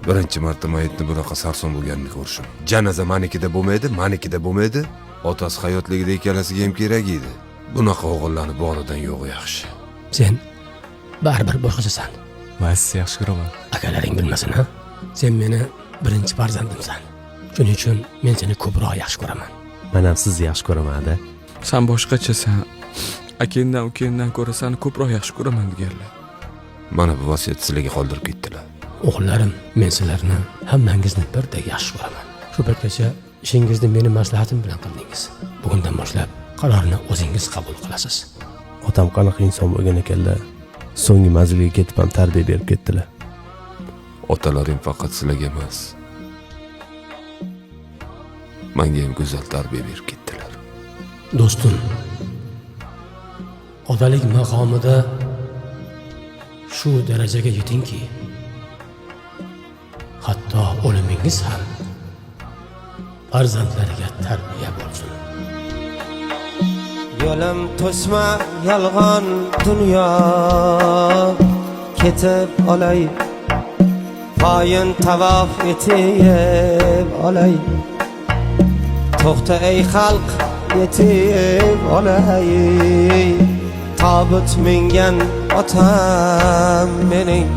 Birinchi marta mayitni bunaqa sarson bo'lganini ko'rishim. Janoza manikida bo'lmaydi, manikida bo'lmaydi. Otasi hayotligida ikkalasiga ham kerak edi. Bunaqa o'g'illarni boridan yo'g'i yaxshi. Sen baribir boshqachasan. Men sizni yaxshi ko'raman. Akalaring bilmasin, ha? Sen meni birinchi farzandimsan. Shuning uchun men seni ko'proq yaxshi ko'raman. Men ham sizni yaxshi ko'raman-da. Sen boshqachasan. Akendan ukendan ko'ra seni ko'proq yaxshi ko'raman deganlar. Mana bu vasiyat sizlarga qoldirib ketdilar. O'g'illarim, men sizlarni hammangizni birdek yaxshi ko'raman. Shu paytgacha ishingizni meni maslahatim bilan qildingiz. Bugundan boshlab qarorni o'zingiz qabul qilasiz. Otam qanaqa inson bo'lgan ekanlar. So'nggi manzilga ketib ham tarbiya berib ketdilar. Otalarim faqat sizlarga emas, menga ham go'zal tarbiya berib ketdilar. Do'stim, otalik maqomida shu darajaga yetingki, hatto o'limingiz ham farzandlariga tarbiya bo'lsin. Yo'lim to'sma yolg'on dunyo, ketib olay, poyin tavof etib olay. To'xta ey xalq, yetib olay, tobut mingan otam mening.